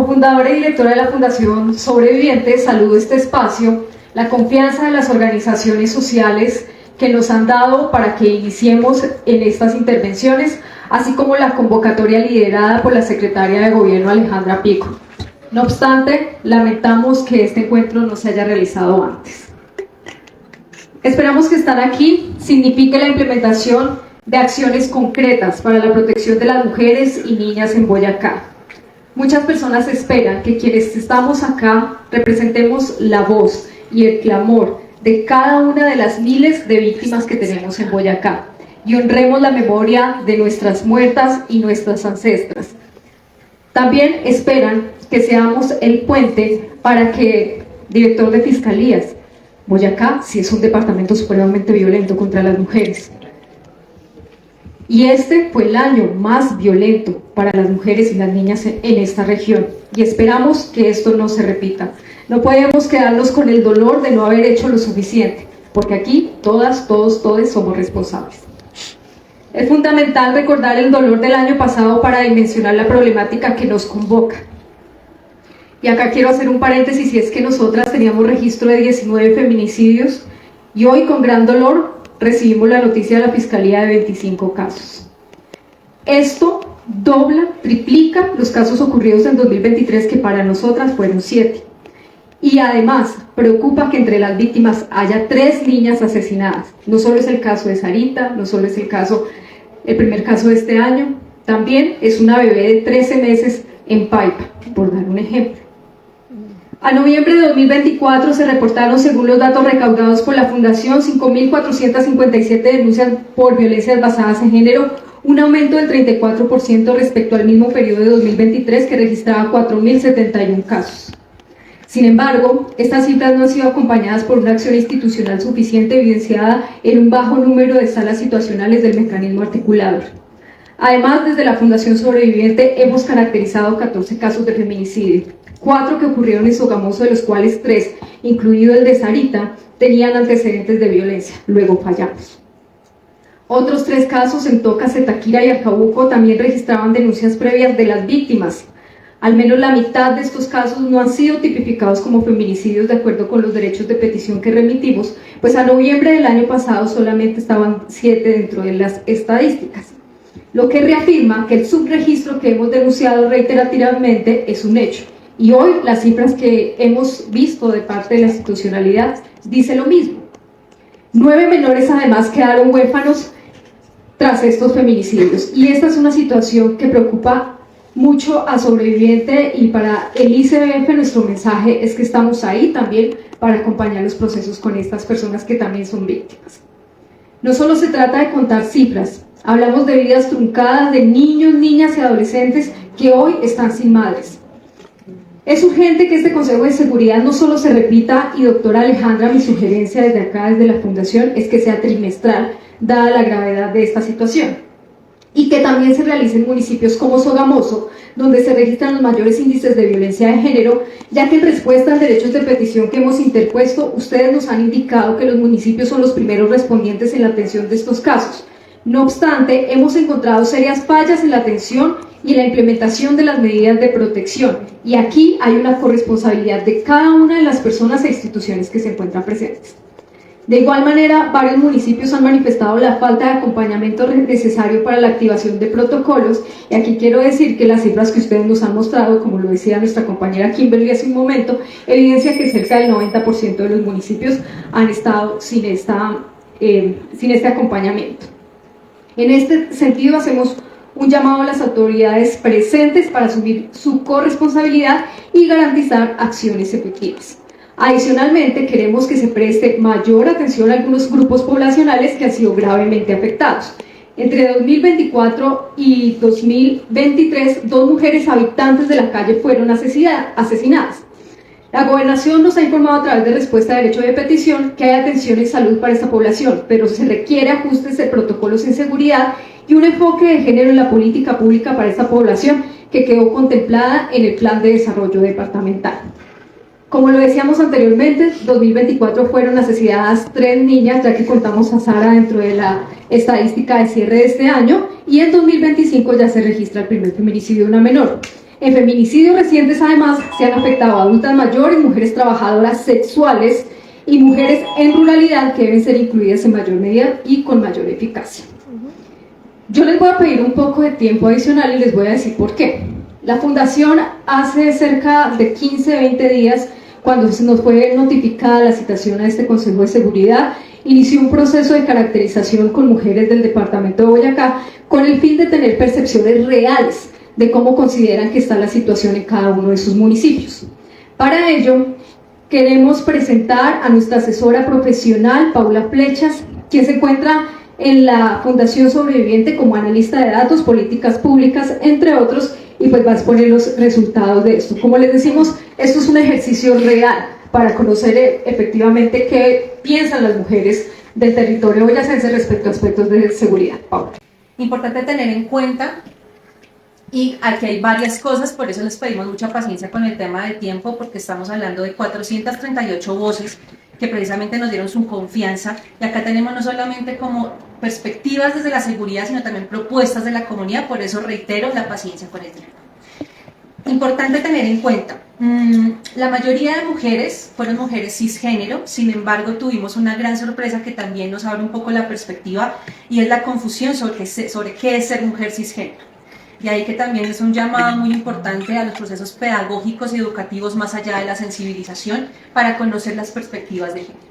cofundadora y directora de la Fundación Sobrevivientes, saludo este espacio, la confianza de las organizaciones sociales que nos han dado para que iniciemos en estas intervenciones, así como la convocatoria liderada por la secretaria de Gobierno Alejandra Pico. No obstante, lamentamos que este encuentro no se haya realizado antes. Esperamos que estar aquí signifique la implementación de acciones concretas para la protección de las mujeres y niñas en Boyacá. Muchas personas esperan que quienes estamos acá representemos la voz y el clamor de cada una de las miles de víctimas que tenemos en Boyacá y honremos la memoria de nuestras muertas y nuestras ancestras. También esperan que seamos el puente para que, director de Fiscalías, Boyacá sí es un departamento supremamente violento contra las mujeres. Y este fue el año más violento para las mujeres y las niñas en esta región. Y esperamos que esto no se repita. No podemos quedarnos con el dolor de no haber hecho lo suficiente, porque aquí todas, todos somos responsables. Es fundamental recordar el dolor del año pasado para dimensionar la problemática que nos convoca. Y acá quiero hacer un paréntesis, y es que nosotras teníamos registro de 19 feminicidios y hoy con gran dolor recibimos la noticia de la Fiscalía de 25 casos. Esto dobla, triplica los casos ocurridos en 2023, que para nosotras fueron 7. Y además preocupa que entre las víctimas haya 3 niñas asesinadas. No solo es el caso de Sarita, no solo es el primer caso de este año, también es una bebé de 13 meses en Paipa, por dar un ejemplo. A noviembre de 2024 se reportaron, según los datos recaudados por la Fundación, 5.457 denuncias por violencias basadas en género, un aumento del 34% respecto al mismo periodo de 2023, que registraba 4.071 casos. Sin embargo, estas cifras no han sido acompañadas por una acción institucional suficiente, evidenciada en un bajo número de salas situacionales del mecanismo articulador. Además, desde la Fundación Sobreviviente hemos caracterizado 14 casos de feminicidio, 4 que ocurrieron en Sogamoso, de los cuales 3, incluido el de Sarita, tenían antecedentes de violencia. Luego fallamos. Otros 3 casos en Toca, Zetaquira y Arcabuco también registraban denuncias previas de las víctimas. Al menos la mitad de estos casos no han sido tipificados como feminicidios de acuerdo con los derechos de petición que remitimos, pues a noviembre del año pasado solamente estaban 7 dentro de las estadísticas, lo que reafirma que el subregistro que hemos denunciado reiterativamente es un hecho. Y hoy las cifras que hemos visto de parte de la institucionalidad dicen lo mismo. 9 menores además quedaron huérfanos tras estos feminicidios, y esta es una situación que preocupa mucho a Sobreviviente, y para el ICBF nuestro mensaje es que estamos ahí también para acompañar los procesos con estas personas que también son víctimas. No solo se trata de contar cifras, hablamos de vidas truncadas, de niños, niñas y adolescentes que hoy están sin madres. Es urgente que este Consejo de Seguridad no solo se repita, y doctora Alejandra, mi sugerencia desde acá, desde la Fundación, es que sea trimestral, dada la gravedad de esta situación, y que también se realice en municipios como Sogamoso, donde se registran los mayores índices de violencia de género, ya que en respuesta a derechos de petición que hemos interpuesto, ustedes nos han indicado que los municipios son los primeros respondientes en la atención de estos casos. No obstante, hemos encontrado serias fallas en la atención y en la implementación de las medidas de protección, y aquí hay una corresponsabilidad de cada una de las personas e instituciones que se encuentran presentes. De igual manera, varios municipios han manifestado la falta de acompañamiento necesario para la activación de protocolos, y aquí quiero decir que las cifras que ustedes nos han mostrado, como lo decía nuestra compañera Kimberly hace un momento, evidencia que cerca del 90% de los municipios han estado sin este acompañamiento. En este sentido, hacemos un llamado a las autoridades presentes para asumir su corresponsabilidad y garantizar acciones efectivas. Adicionalmente, queremos que se preste mayor atención a algunos grupos poblacionales que han sido gravemente afectados. Entre 2024 y 2023, 2 mujeres habitantes de la calle fueron asesinadas. La Gobernación nos ha informado a través de respuesta de derecho de petición que hay atención en salud para esta población, pero se requiere ajustes de protocolos en seguridad y un enfoque de género en la política pública para esta población, que quedó contemplada en el Plan de Desarrollo Departamental. Como lo decíamos anteriormente, 2024 fueron asesinadas 3 niñas, ya que contamos a Sara dentro de la estadística de cierre de este año, y en 2025 ya se registra el primer feminicidio de una menor. En feminicidios recientes, además, se han afectado a adultas mayores, mujeres trabajadoras sexuales y mujeres en ruralidad que deben ser incluidas en mayor medida y con mayor eficacia. Yo les voy a pedir un poco de tiempo adicional y les voy a decir por qué. La Fundación hace cerca de 15-20 días, cuando nos fue notificada la citación a este Consejo de Seguridad, inició un proceso de caracterización con mujeres del departamento de Boyacá con el fin de tener percepciones reales de cómo consideran que está la situación en cada uno de sus municipios. Para ello, queremos presentar a nuestra asesora profesional, Paula Flechas, quien se encuentra en la Fundación Sobreviviente como analista de datos, políticas públicas, entre otros, y pues va a exponer los resultados de esto. Como les decimos, esto es un ejercicio real para conocer efectivamente qué piensan las mujeres del territorio boyacense respecto a aspectos de seguridad. Paula. Importante tener en cuenta, y aquí hay varias cosas, por eso les pedimos mucha paciencia con el tema del tiempo, porque estamos hablando de 438 voces que precisamente nos dieron su confianza, y acá tenemos no solamente como perspectivas desde la seguridad, sino también propuestas de la comunidad, por eso reitero la paciencia con el tiempo. Importante tener en cuenta, la mayoría de mujeres fueron mujeres cisgénero, sin embargo tuvimos una gran sorpresa que también nos abre un poco la perspectiva, y es la confusión sobre qué es ser mujer cisgénero. Y ahí que también es un llamado muy importante a los procesos pedagógicos y educativos más allá de la sensibilización para conocer las perspectivas de género.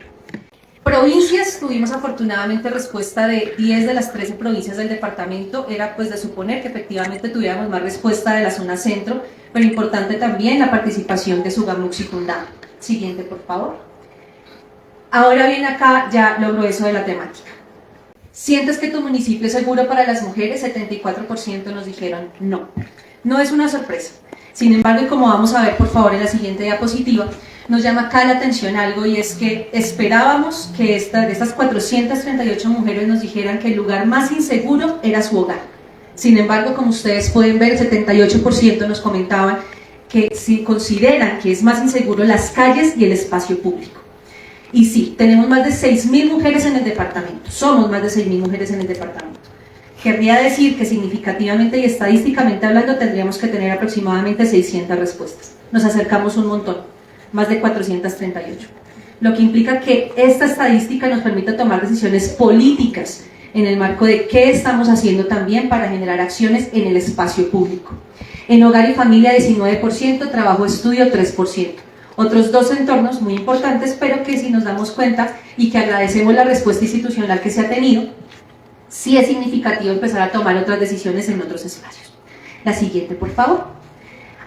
Provincias, tuvimos afortunadamente respuesta de 10 de las 13 provincias del departamento, era pues de suponer que efectivamente tuviéramos más respuesta de la zona centro, pero importante también la participación de Sugamux y Tundá. Siguiente, por favor. Ahora bien, acá ya lo grueso de la temática. ¿Sientes que tu municipio es seguro para las mujeres? 74% nos dijeron no. No es una sorpresa. Sin embargo, y como vamos a ver por favor en la siguiente diapositiva, nos llama acá la atención algo, y es que esperábamos que de estas 438 mujeres nos dijeran que el lugar más inseguro era su hogar. Sin embargo, como ustedes pueden ver, el 78% nos comentaban que si consideran que es más inseguro las calles y el espacio público. Y sí, tenemos más de 6.000 mujeres en el departamento, somos más de 6.000 mujeres en el departamento. Querría decir que significativamente y estadísticamente hablando tendríamos que tener aproximadamente 600 respuestas. Nos acercamos un montón, más de 438. Lo que implica que esta estadística nos permite tomar decisiones políticas en el marco de qué estamos haciendo también para generar acciones en el espacio público. En hogar y familia 19%, trabajo-estudio 3%. Otros dos entornos muy importantes, pero que si nos damos cuenta y que agradecemos la respuesta institucional que se ha tenido, sí es significativo empezar a tomar otras decisiones en otros espacios. La siguiente, por favor.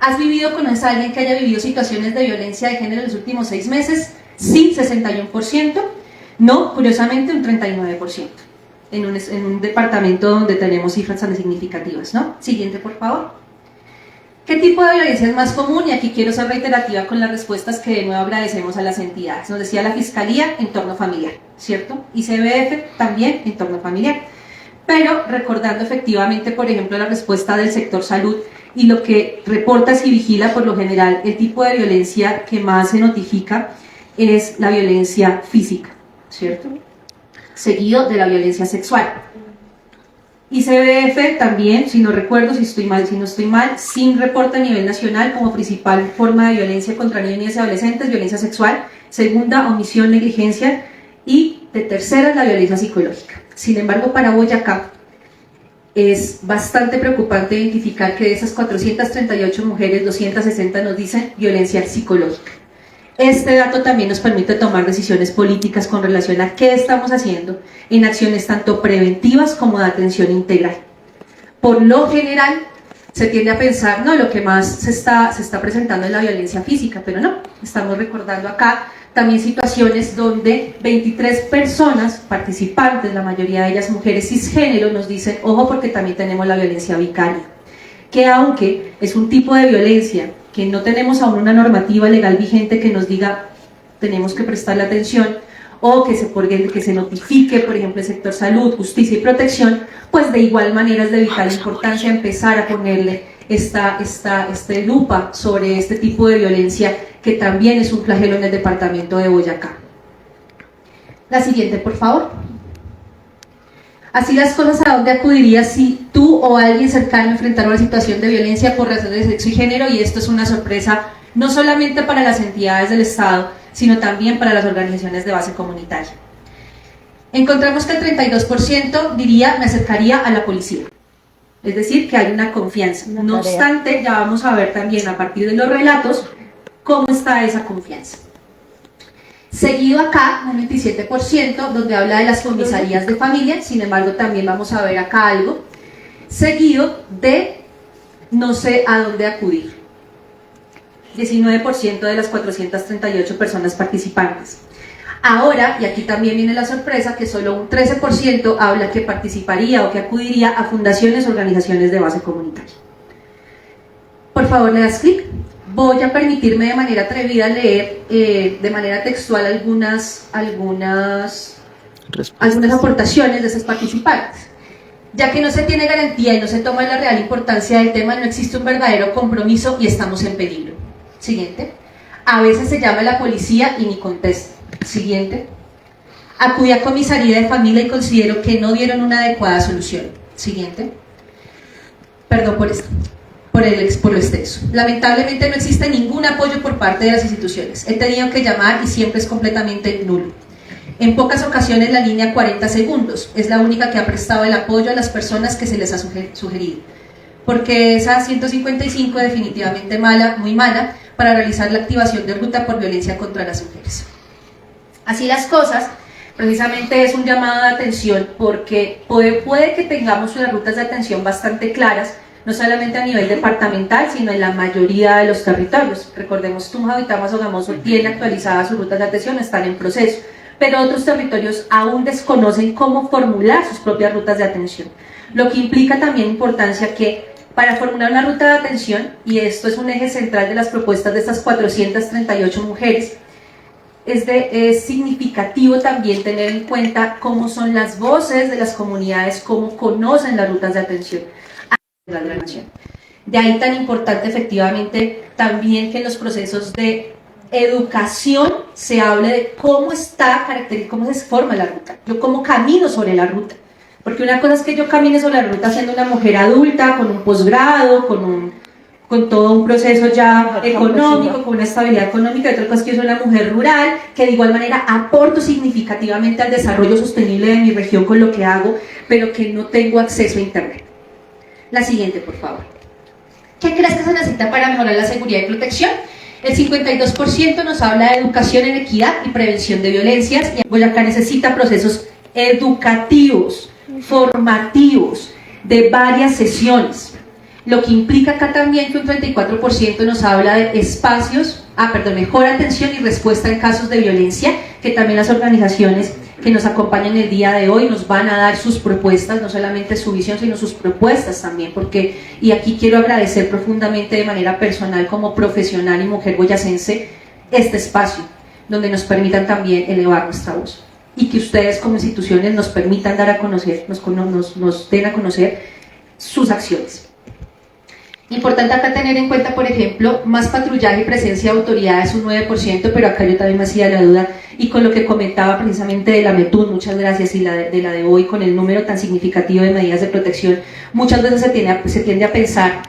¿Has vivido, conoces a alguien que haya vivido situaciones de violencia de género en los últimos 6 meses? Sí, 61%. No, curiosamente, un 39%. En un departamento donde tenemos cifras tan significativas, ¿no? Siguiente, por favor. ¿Qué tipo de violencia es más común? Y aquí quiero ser reiterativa con las respuestas que de nuevo agradecemos a las entidades. Nos decía la Fiscalía, entorno familiar, ¿cierto? Y CBF también, entorno familiar. Pero recordando efectivamente, por ejemplo, la respuesta del sector salud y lo que reporta y vigila por lo general, el tipo de violencia que más se notifica es la violencia física, ¿cierto? Seguido de la violencia sexual. Y CBF también, si no recuerdo, si no estoy mal, sin reporte a nivel nacional como principal forma de violencia contra niños y adolescentes, violencia sexual, segunda, omisión, negligencia, y de tercera, la violencia psicológica. Sin embargo, para Boyacá es bastante preocupante identificar que de esas 438 mujeres, 260 nos dicen violencia psicológica. Este dato también nos permite tomar decisiones políticas con relación a qué estamos haciendo en acciones tanto preventivas como de atención integral. Por lo general, se tiende a pensar, no, lo que más se está presentando es la violencia física, pero no, estamos recordando acá también situaciones donde 23 personas participantes, la mayoría de ellas mujeres cisgénero, nos dicen, ojo porque también tenemos la violencia vicaria, que aunque es un tipo de violencia que no tenemos aún una normativa legal vigente que nos diga tenemos que prestarle atención, o que se notifique, por ejemplo, el sector salud, justicia y protección, pues de igual manera es de vital importancia empezar a ponerle esta lupa sobre este tipo de violencia que también es un flagelo en el departamento de Boyacá. La siguiente, por favor. Así las cosas, ¿a dónde acudirías si tú o alguien cercano enfrentara una situación de violencia por razones de sexo y género? Y esto es una sorpresa no solamente para las entidades del Estado, sino también para las organizaciones de base comunitaria. Encontramos que el 32% diría me acercaría a la policía. Es decir, que hay una confianza. No obstante, ya vamos a ver también a partir de los relatos cómo está esa confianza. Seguido acá, un 27%, donde habla de las comisarías de familia, sin embargo también vamos a ver acá algo, seguido de no sé a dónde acudir. 19% de las 438 personas participantes. Ahora, y aquí también viene la sorpresa, que solo un 13% habla que participaría o que acudiría a fundaciones o organizaciones de base comunitaria. Por favor, le das clic. Voy a permitirme de manera atrevida leer de manera textual algunas aportaciones de esos participantes. Ya que no se tiene garantía y no se toma la real importancia del tema, no existe un verdadero compromiso y estamos en peligro. Siguiente. A veces se llama a la policía y ni contesta. Siguiente. Acudí a comisaría de familia y considero que no dieron una adecuada solución. Siguiente. Perdón por esto. Por lo extenso. Lamentablemente no existe ningún apoyo por parte de las instituciones. He tenido que llamar y siempre es completamente nulo. En pocas ocasiones la línea 40 segundos es la única que ha prestado el apoyo a las personas que se les ha sugerido. Porque esa 155 definitivamente mala, muy mala, para realizar la activación de ruta por violencia contra las mujeres. Así las cosas, precisamente es un llamado de atención porque puede que tengamos unas rutas de atención bastante claras, no solamente a nivel departamental, sino en la mayoría de los territorios. Recordemos, Tunja, Vitama, Sogamoso tiene actualizadas sus rutas de atención, están en proceso, pero otros territorios aún desconocen cómo formular sus propias rutas de atención, lo que implica también importancia que para formular una ruta de atención, y esto es un eje central de las propuestas de estas 438 mujeres, es significativo también tener en cuenta cómo son las voces de las comunidades, cómo conocen las rutas de atención. De ahí tan importante efectivamente también que en los procesos de educación se hable de cómo cómo se forma la ruta, yo cómo camino sobre la ruta, porque una cosa es que yo camine sobre la ruta siendo una mujer adulta, con un posgrado, con todo un proceso ya económico, con una estabilidad económica, y otra cosa es que yo soy una mujer rural, que de igual manera aporto significativamente al desarrollo sostenible de mi región con lo que hago, pero que no tengo acceso a internet. La siguiente, por favor. ¿Qué crees que se necesita para mejorar la seguridad y protección? El 52% nos habla de educación en equidad y prevención de violencias, y Boyacá necesita procesos educativos, formativos, de varias sesiones, lo que implica acá también que un 34% nos habla de espacios, mejor atención y respuesta en casos de violencia, que también las organizaciones que nos acompañan el día de hoy nos van a dar sus propuestas, no solamente su visión, sino sus propuestas también, porque, y aquí quiero agradecer profundamente de manera personal como profesional y mujer boyacense, este espacio, donde nos permitan también elevar nuestra voz, y que ustedes como instituciones nos permitan dar a conocer, nos den a conocer sus acciones. Importante acá tener en cuenta, por ejemplo, más patrullaje y presencia de autoridades, un 9%, pero acá yo también me hacía la duda, y con lo que comentaba precisamente de la METUN, muchas gracias, y de la de hoy, con el número tan significativo de medidas de protección, muchas veces se tiende a pensar,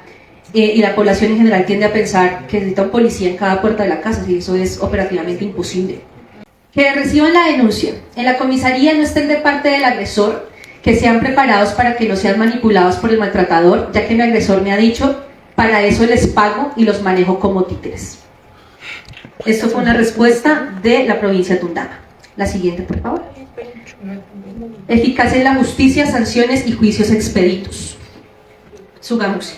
y la población en general tiende a pensar que necesita un policía en cada puerta de la casa, y eso es operativamente imposible. Que reciban la denuncia, en la comisaría no estén de parte del agresor, que sean preparados para que no sean manipulados por el maltratador, ya que mi agresor me ha dicho: para eso les pago y los manejo como títeres. Esto fue una respuesta de la provincia de Tundama. La siguiente, por favor. Eficacia en la justicia, sanciones y juicios expeditos. Sugamusi.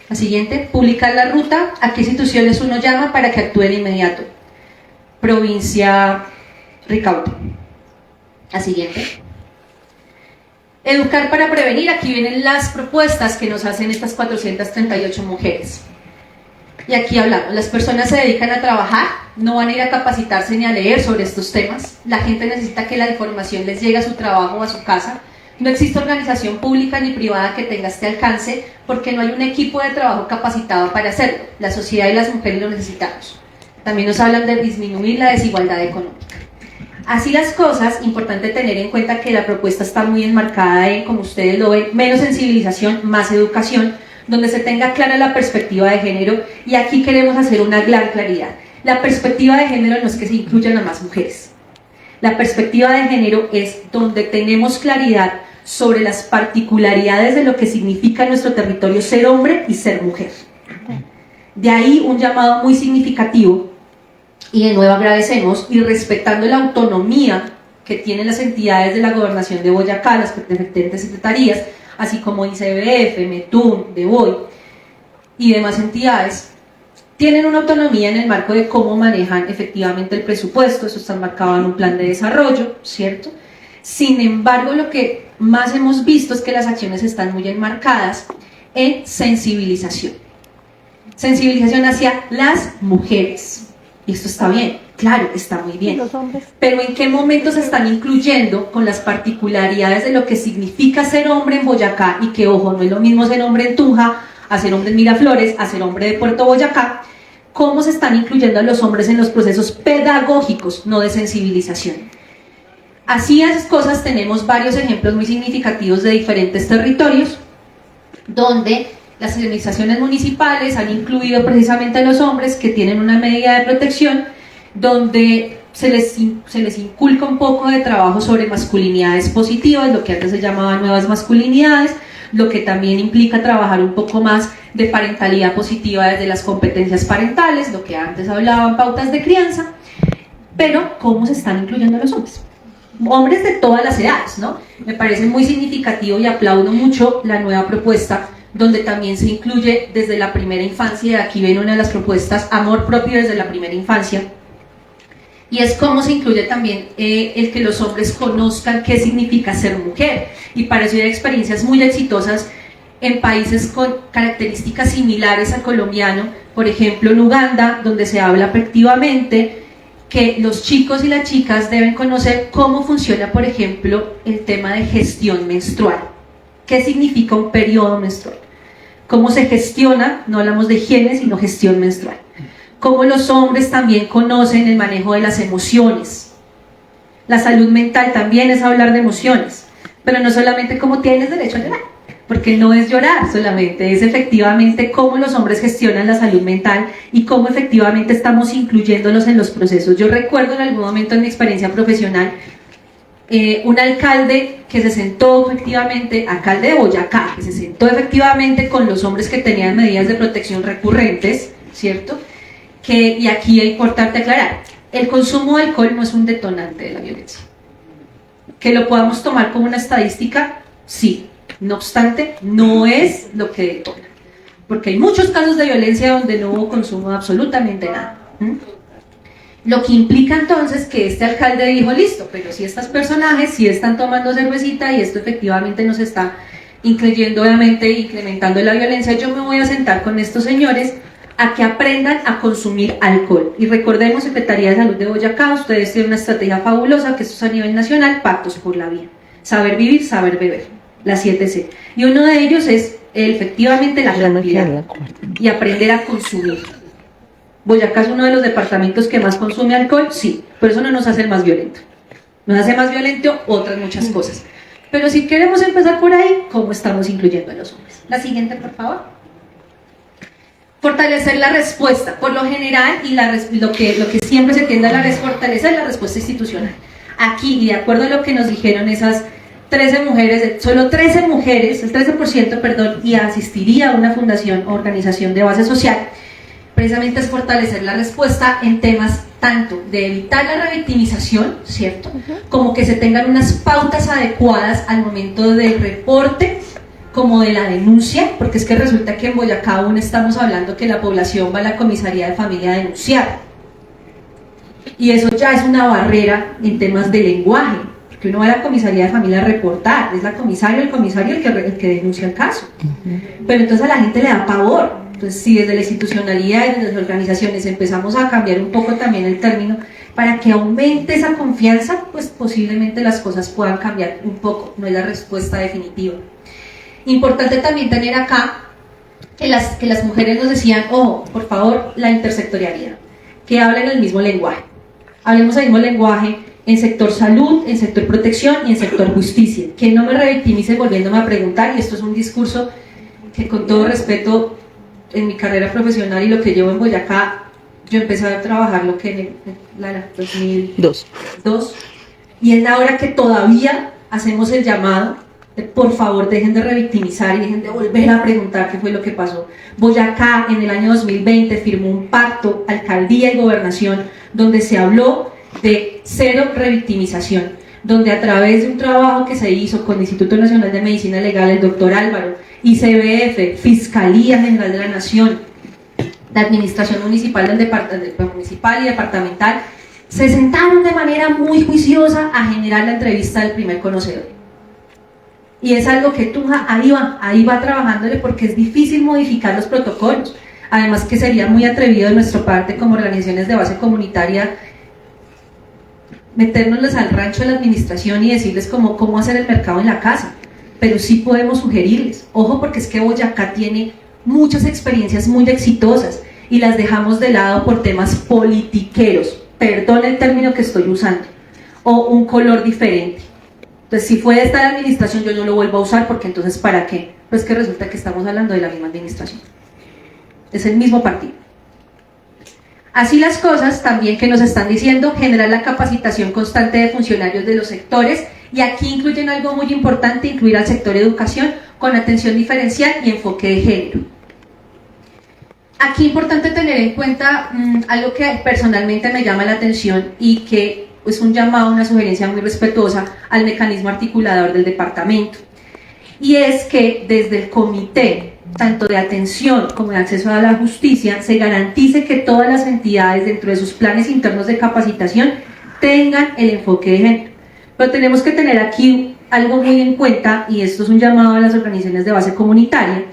La siguiente. Publicar la ruta. ¿A qué instituciones uno llama para que actúe de inmediato? Provincia Ricaurte. La siguiente. Educar para prevenir. Aquí vienen las propuestas que nos hacen estas 438 mujeres. Y aquí hablamos, las personas se dedican a trabajar, no van a ir a capacitarse ni a leer sobre estos temas. La gente necesita que la información les llegue a su trabajo o a su casa. No existe organización pública ni privada que tenga este alcance porque no hay un equipo de trabajo capacitado para hacerlo. La sociedad y las mujeres lo necesitamos. También nos hablan de disminuir la desigualdad económica. Así las cosas, importante tener en cuenta que la propuesta está muy enmarcada en, como ustedes lo ven, menos sensibilización, más educación, donde se tenga clara la perspectiva de género, y aquí queremos hacer una gran claridad. La perspectiva de género no es que se incluyan a más mujeres. La perspectiva de género es donde tenemos claridad sobre las particularidades de lo que significa en nuestro territorio ser hombre y ser mujer. De ahí un llamado muy significativo, y de nuevo agradecemos, y respetando la autonomía que tienen las entidades de la Gobernación de Boyacá, las pertinentes secretarías, así como ICBF, METUN, DEVOY y demás entidades, tienen una autonomía en el marco de cómo manejan efectivamente el presupuesto. Eso está marcado en un plan de desarrollo, ¿cierto? Sin embargo, lo que más hemos visto es que las acciones están muy enmarcadas en sensibilización. Sensibilización hacia las mujeres. Y esto está bien, claro, está muy bien. Los hombres. Pero ¿en qué momento se están incluyendo con las particularidades de lo que significa ser hombre en Boyacá? Y que, ojo, no es lo mismo ser hombre en Tunja, a ser hombre en Miraflores, a ser hombre de Puerto Boyacá. ¿Cómo se están incluyendo a los hombres en los procesos pedagógicos, no de sensibilización? Así esas cosas tenemos varios ejemplos muy significativos de diferentes territorios, donde las organizaciones municipales han incluido precisamente a los hombres que tienen una medida de protección, donde se les inculca un poco de trabajo sobre masculinidades positivas, lo que antes se llamaban nuevas masculinidades, lo que también implica trabajar un poco más de parentalidad positiva desde las competencias parentales, lo que antes hablaban pautas de crianza. Pero ¿cómo se están incluyendo los hombres? Hombres de todas las edades, ¿no? Me parece muy significativo y aplaudo mucho la nueva propuesta, donde también se incluye desde la primera infancia. Aquí ven una de las propuestas, amor propio desde la primera infancia, y es cómo se incluye también el que los hombres conozcan qué significa ser mujer, y para eso hay experiencias muy exitosas en países con características similares al colombiano, por ejemplo en Uganda, donde se habla efectivamente que los chicos y las chicas deben conocer cómo funciona, por ejemplo, el tema de gestión menstrual. ¿Qué significa un periodo menstrual? ¿Cómo se gestiona? No hablamos de higiene, sino gestión menstrual. Cómo los hombres también conocen el manejo de las emociones. La salud mental también es hablar de emociones, pero no solamente cómo tienes derecho a llorar, porque no es llorar solamente, es efectivamente cómo los hombres gestionan la salud mental y cómo efectivamente estamos incluyéndolos en los procesos. Yo recuerdo en algún momento en mi experiencia profesional, un alcalde que se sentó efectivamente, alcalde de Boyacá, que se sentó efectivamente con los hombres que tenían medidas de protección recurrentes, ¿cierto? Y aquí es importante aclarar, el consumo de alcohol no es un detonante de la violencia. Que lo podamos tomar como una estadística, sí. No obstante, no es lo que detona. Porque hay muchos casos de violencia donde no hubo consumo de absolutamente nada. Lo que implica entonces que este alcalde dijo, listo, pero si estos personajes sí están tomando cervecita y esto efectivamente nos está incluyendo, obviamente, incrementando la violencia, yo me voy a sentar con estos señores a que aprendan a consumir alcohol. Y recordemos, Secretaría de Salud de Boyacá, ustedes tienen una estrategia fabulosa, que esto es a nivel nacional, pactos por la vida. Saber vivir, saber beber, las 7C. Y uno de ellos es efectivamente la cantidad y aprender a consumir. ¿Boyacá es uno de los departamentos que más consume alcohol? Sí, pero eso no nos hace más violento. Nos hace más violento otras muchas cosas. Pero si queremos empezar por ahí, ¿cómo estamos incluyendo a los hombres? La siguiente, por favor. Fortalecer la respuesta. Por lo general, y lo que siempre se tiende a la fortalecer la respuesta institucional. Aquí, y de acuerdo a lo que nos dijeron esas 13 mujeres, solo 13 mujeres, el 13%, perdón, y asistiría a una fundación o organización de base social, precisamente es fortalecer la respuesta en temas tanto de evitar la revictimización, ¿cierto? Como que se tengan unas pautas adecuadas al momento del reporte, como de la denuncia, porque es que resulta que en Boyacá aún estamos hablando que la población va a la comisaría de familia a denunciar. Y eso ya es una barrera en temas de lenguaje, porque uno va a la comisaría de familia a reportar, es la comisaria o el comisario el que denuncia el caso. Pero entonces a la gente le da pavor. Entonces, si desde la institucionalidad y desde las organizaciones empezamos a cambiar un poco también el término para que aumente esa confianza, pues posiblemente las cosas puedan cambiar un poco, no es la respuesta definitiva. Importante también tener acá que las mujeres nos decían, oh, por favor, la intersectorialidad, que hablen el mismo lenguaje. Hablemos el mismo lenguaje en sector salud, en sector protección y en sector justicia. Que no me revictimice volviéndome a preguntar, y esto es un discurso que con todo respeto en mi carrera profesional y lo que llevo en Boyacá, yo empecé a trabajar lo que en el 2002, y es la hora que todavía hacemos el llamado de, por favor, dejen de revictimizar y dejen de volver a preguntar qué fue lo que pasó. Boyacá en el año 2020 firmó un pacto, alcaldía y gobernación, donde se habló de cero revictimización, donde a través de un trabajo que se hizo con el Instituto Nacional de Medicina Legal, el doctor Álvaro, ICBF, Fiscalía General de la Nación, la Administración Municipal, municipal y departamental, se sentaron de manera muy juiciosa a generar la entrevista del primer conocedor. Y es algo que Tunja ahí va trabajándole, porque es difícil modificar los protocolos. Además que sería muy atrevido de nuestra parte como organizaciones de base comunitaria meternos al rancho de la administración y decirles cómo hacer el mercado en la casa, pero sí podemos sugerirles. Ojo, porque es que Boyacá tiene muchas experiencias muy exitosas y las dejamos de lado por temas politiqueros, perdón el término que estoy usando, o un color diferente. Entonces, si fue esta la administración, yo no lo vuelvo a usar, porque entonces ¿para qué? Pues que resulta que estamos hablando de la misma administración, es el mismo partido. Así las cosas, también que nos están diciendo, generar la capacitación constante de funcionarios de los sectores, y aquí incluyen algo muy importante, incluir al sector educación con atención diferencial y enfoque de género. Aquí es importante tener en cuenta algo que personalmente me llama la atención y que es un llamado, una sugerencia muy respetuosa al mecanismo articulador del departamento, y es que desde el comité tanto de atención como de acceso a la justicia se garantice que todas las entidades dentro de sus planes internos de capacitación tengan el enfoque de género. Pero tenemos que tener aquí algo muy en cuenta, y esto es un llamado a las organizaciones de base comunitaria,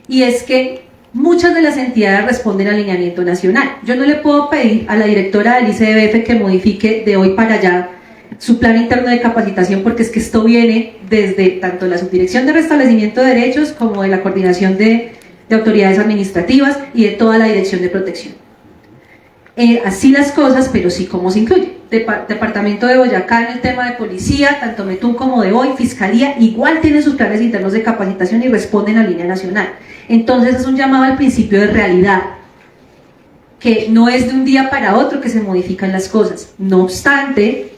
y es que muchas de las entidades responden al lineamiento nacional. Yo no le puedo pedir a la directora del ICBF que modifique de hoy para allá su plan interno de capacitación, porque es que esto viene desde tanto la Subdirección de Restablecimiento de Derechos como de la Coordinación de Autoridades Administrativas y de toda la Dirección de Protección. Así las cosas, pero sí cómo se incluye. Departamento de Boyacá en el tema de policía, tanto Metún como de hoy, Fiscalía, igual tienen sus planes internos de capacitación y responden a línea nacional. Entonces es un llamado al principio de realidad, que no es de un día para otro que se modifican las cosas. No obstante,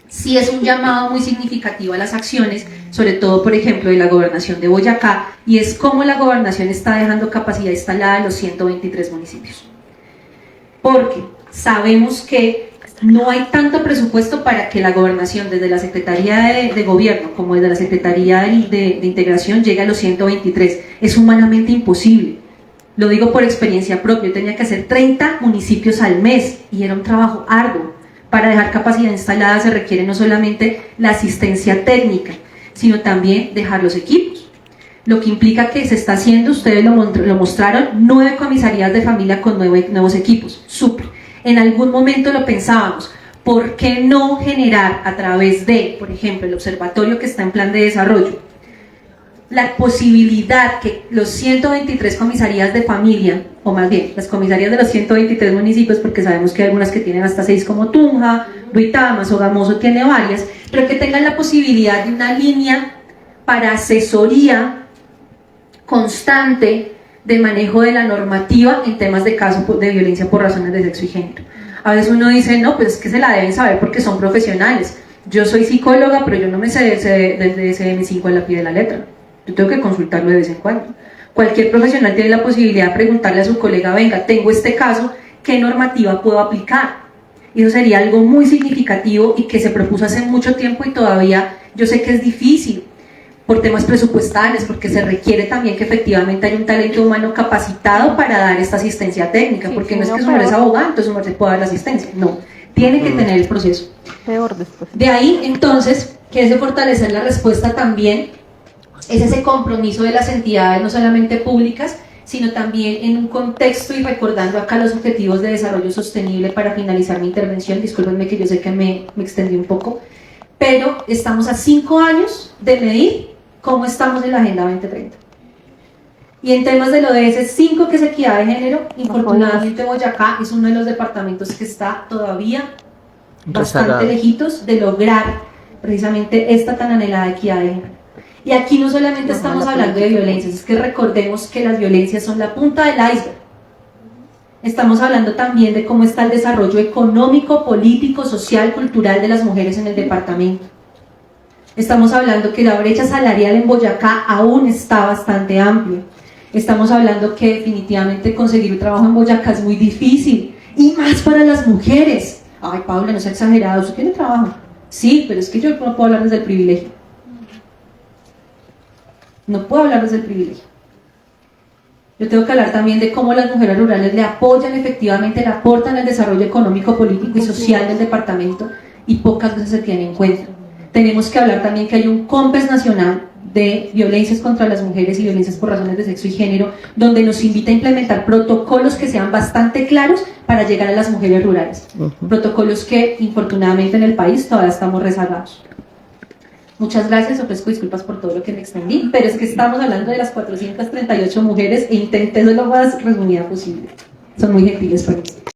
sí es un llamado muy significativo a las acciones, sobre todo, por ejemplo, de la gobernación de Boyacá, y es cómo la gobernación está dejando capacidad instalada en los 123 municipios. Porque sabemos que no hay tanto presupuesto para que la gobernación, desde la Secretaría de Gobierno como desde la Secretaría de Integración, llegue a los 123. Es humanamente imposible. Lo digo por experiencia propia. Yo tenía que hacer 30 municipios al mes y era un trabajo arduo. Para dejar capacidad instalada se requiere no solamente la asistencia técnica, sino también dejar los equipos. Lo que implica que se está haciendo, ustedes lo mostraron, 9 comisarías de familia con nuevos equipos. Súper. En algún momento lo pensábamos, ¿por qué no generar a través de, por ejemplo, el observatorio que está en plan de desarrollo, la posibilidad que los 123 comisarías de familia, o más bien, las comisarías de los 123 municipios, porque sabemos que hay algunas que tienen hasta 6 como Tunja, Duitama, Sogamoso tiene varias, pero que tengan la posibilidad de una línea para asesoría constante de manejo de la normativa en temas de casos de violencia por razones de sexo y género? A veces uno dice, no, pues es que se la deben saber porque son profesionales. Yo soy psicóloga, pero yo no me sé desde CM5 a la pie de la letra. Yo tengo que consultarlo de vez en cuando. Cualquier profesional tiene la posibilidad de preguntarle a su colega, venga, tengo este caso, ¿qué normativa puedo aplicar? Y eso sería algo muy significativo y que se propuso hace mucho tiempo, y todavía yo sé que es difícil por temas presupuestales, porque se requiere también que efectivamente haya un talento humano capacitado para dar esta asistencia técnica, porque no es que su merced es abogado, entonces su merced puede dar la asistencia, no, tiene que tener el proceso. Peor después. De ahí, entonces, que es de fortalecer la respuesta también, es ese compromiso de las entidades, no solamente públicas, sino también en un contexto, y recordando acá los objetivos de desarrollo sostenible para finalizar mi intervención. Discúlpenme que yo sé que me extendí un poco, pero estamos a 5 años de medir cómo estamos en la Agenda 2030. Y en temas del ODS 5, que es equidad de género, infortunadamente Boyacá es uno de los departamentos que está todavía bastante lejitos de lograr precisamente esta tan anhelada equidad de género. Y aquí no solamente estamos hablando de violencias, es que recordemos que las violencias son la punta del iceberg. Estamos hablando también de cómo está el desarrollo económico, político, social, cultural de las mujeres en el departamento. Estamos hablando que la brecha salarial en Boyacá aún está bastante amplia. Estamos hablando que definitivamente conseguir un trabajo en Boyacá es muy difícil, y más para las mujeres. Ay, Paula, no sea exagerado, ¿usted tiene trabajo? Sí, pero es que yo no puedo hablar desde el privilegio. No puedo hablar desde el privilegio. Yo tengo que hablar también de cómo las mujeres rurales le apoyan efectivamente, le aportan al desarrollo económico, político y social del departamento, y pocas veces se tiene en cuenta. Tenemos que hablar también que hay un COMPES nacional de violencias contra las mujeres y violencias por razones de sexo y género, donde nos invita a implementar protocolos que sean bastante claros para llegar a las mujeres rurales. Protocolos que, infortunadamente, en el país todavía estamos rezagados. Muchas gracias, ofrezco disculpas por todo lo que me extendí, pero es que estamos hablando de las 438 mujeres e intenté ser lo más resumida posible. Son muy gentiles por eso.